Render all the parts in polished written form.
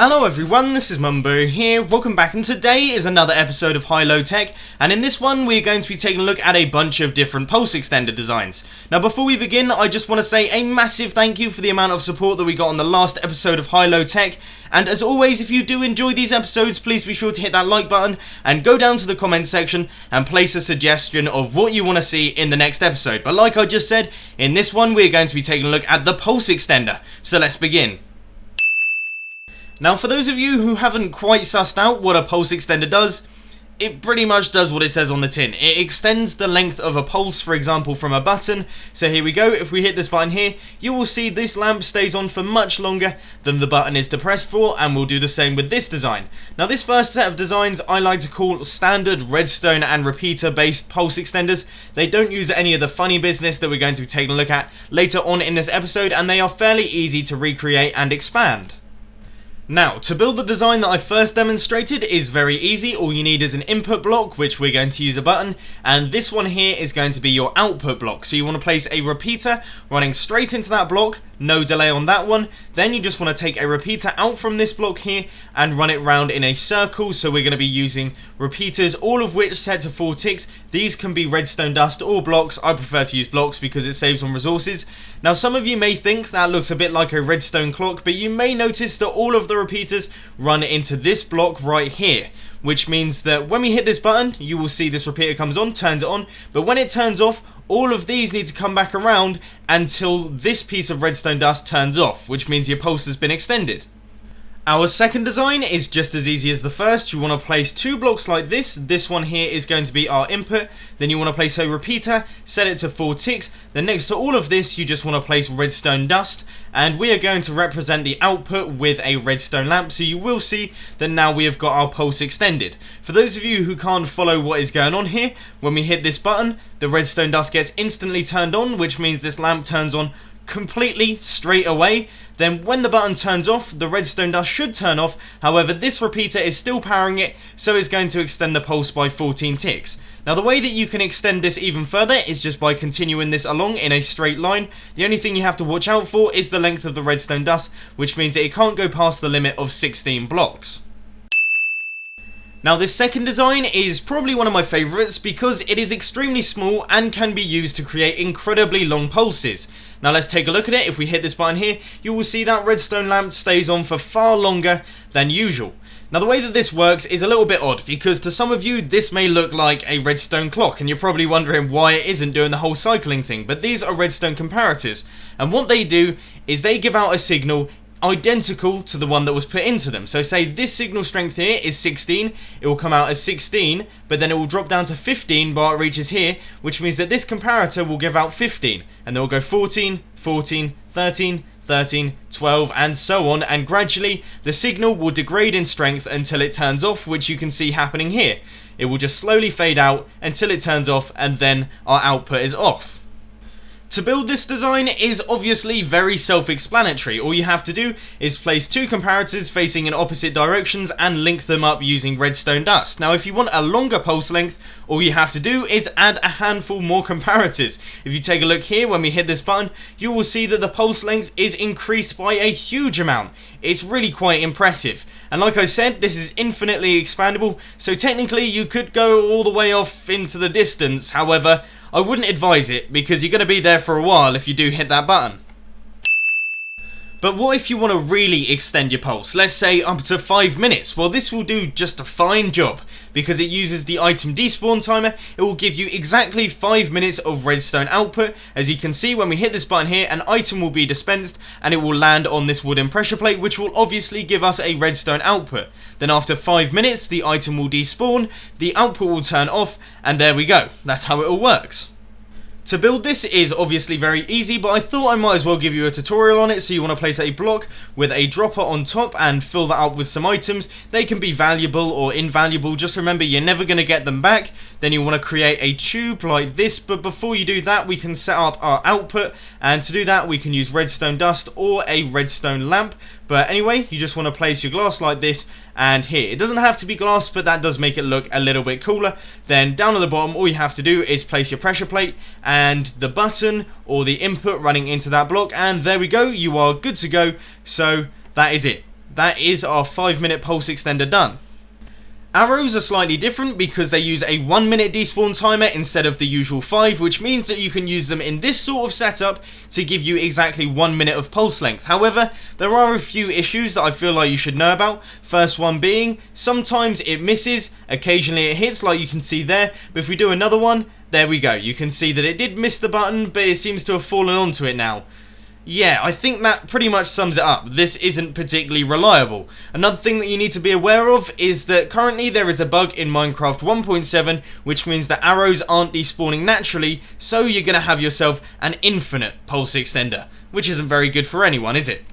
Hello everyone, this is Mumbo here, welcome back, and today is another episode of High Low Tech, and in this one we're going to be taking a look at a bunch of different pulse extender designs. Now before we begin, I just want to say a massive thank you for the amount of support that we got on the last episode of High Low Tech, and as always, if you do enjoy these episodes, please be sure to hit that like button and go down to the comment section and place a suggestion of what you want to see in the next episode. But like I just said, in this one we're going to be taking a look at the pulse extender, so let's begin. Now for those of you who haven't quite sussed out what a pulse extender does, it pretty much does what it says on the tin. It extends the length of a pulse, for example, from a button. So here we go, if we hit this button here, you will see this lamp stays on for much longer than the button is depressed for, and we'll do the same with this design. Now this first set of designs I like to call standard redstone and repeater based pulse extenders. They don't use any of the funny business that we're going to be taking a look at later on in this episode, and they are fairly easy to recreate and expand. Now, to build the design that I first demonstrated is very easy. All you need is an input block, which we're going to use a button, and this one here is going to be your output block. So you want to place a repeater running straight into that block, no delay on that one. Then you just want to take a repeater out from this block here and run it round in a circle. So we're going to be using repeaters, all of which set to 4 ticks. These can be redstone dust or blocks. I prefer to use blocks because it saves on resources. Now some of you may think that looks a bit like a redstone clock, but you may notice that all of the repeaters run into this block right here, which means that when we hit this button, you will see this repeater comes on, turns it on, but when it turns off, all of these need to come back around until this piece of redstone dust turns off, which means your pulse has been extended. Our second design is just as easy as the first. You want to place 2 blocks like this. This one here is going to be our input. Then you want to place a repeater, set it to 4 ticks. Then next to all of this, you just want to place redstone dust. And we are going to represent the output with a redstone lamp. So you will see that now we have got our pulse extended. For those of you who can't follow what is going on here, when we hit this button, the redstone dust gets instantly turned on, which means this lamp turns on completely straight away. Then when the button turns off, the redstone dust should turn off. However, this repeater is still powering it, so it's going to extend the pulse by 14 ticks. Now the way that you can extend this even further is just by continuing this along in a straight line. The only thing you have to watch out for is the length of the redstone dust, which means that it can't go past the limit of 16 blocks. Now this second design is probably one of my favourites because it is extremely small and can be used to create incredibly long pulses. Now let's take a look at it. If we hit this button here, you will see that redstone lamp stays on for far longer than usual. Now the way that this works is a little bit odd because to some of you this may look like a redstone clock, and you're probably wondering why it isn't doing the whole cycling thing, but these are redstone comparators, and what they do is they give out a signal identical to the one that was put into them. So say this signal strength here is 16, it will come out as 16, but then it will drop down to 15 bar it reaches here, which means that this comparator will give out 15, and then will go 14, 14, 13, 13, 12, and so on, and gradually the signal will degrade in strength until it turns off, which you can see happening here. It will just slowly fade out until it turns off, and then our output is off. To build this design is obviously very self-explanatory. All you have to do is place 2 comparators facing in opposite directions and link them up using redstone dust. Now if you want a longer pulse length, all you have to do is add a handful more comparators. If you take a look here, when we hit this button, you will see that the pulse length is increased by a huge amount. It's really quite impressive. And like I said, this is infinitely expandable, so technically you could go all the way off into the distance. However, I wouldn't advise it because you're going to be there for a while if you do hit that button. But what if you want to really extend your pulse, let's say up to 5 minutes? Well, this will do just a fine job because it uses the item despawn timer. It will give you exactly 5 minutes of redstone output. As you can see, when we hit this button here, an item will be dispensed and it will land on this wooden pressure plate, which will obviously give us a redstone output. Then after 5 minutes, the item will despawn, the output will turn off, and there we go. That's how it all works. To build this is obviously very easy, but I thought I might as well give you a tutorial on it. So you want to place a block with a dropper on top and fill that up with some items. They can be valuable or invaluable, just remember you're never going to get them back. then you want to create a tube like this. But before you do that, we can set up our output, and to do that we can use redstone dust or a redstone lamp. But anyway, you just want to place your glass like this, and here, it doesn't have to be glass, but that does make it look a little bit cooler. Then down at the bottom, all you have to do is place your pressure plate and the button or the input running into that block, and there we go, you are good to go. So that is it. That is our 5-minute pulse extender done. Arrows are slightly different because they use a 1-minute despawn timer instead of the usual 5, which means that you can use them in this sort of setup to give you exactly 1 minute of pulse length. However, there are a few issues that I feel like you should know about. First one being, sometimes it misses, occasionally it hits like you can see there, but if we do another one, there we go. You can see that it did miss the button, but it seems to have fallen onto it now. Yeah, I think that pretty much sums it up. This isn't particularly reliable. Another thing that you need to be aware of is that currently there is a bug in Minecraft 1.7, which means that arrows aren't despawning naturally, so you're going to have yourself an infinite pulse extender, which isn't very good for anyone, is it?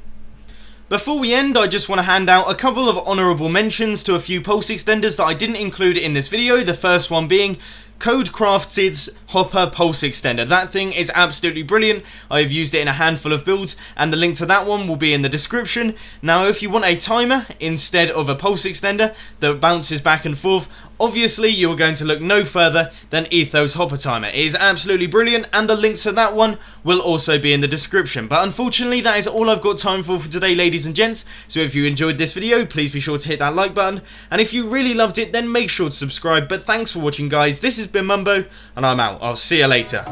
Before we end, I just want to hand out a couple of honourable mentions to a few pulse extenders that I didn't include in this video. The first one being CodeCrafted's Hopper Pulse Extender. That thing is absolutely brilliant. I've used it in a handful of builds, and the link to that one will be in the description. Now, if you want a timer instead of a pulse extender that bounces back and forth, obviously you are going to look no further than Etho's Hopper Timer. It is absolutely brilliant, and the links to that one will also be in the description. But unfortunately, that is all I've got time for today, ladies and gents. So if you enjoyed this video, please be sure to hit that like button, and if you really loved it, then make sure to subscribe. But thanks for watching, guys. This has been Mumbo, and I'm out. I'll see you later.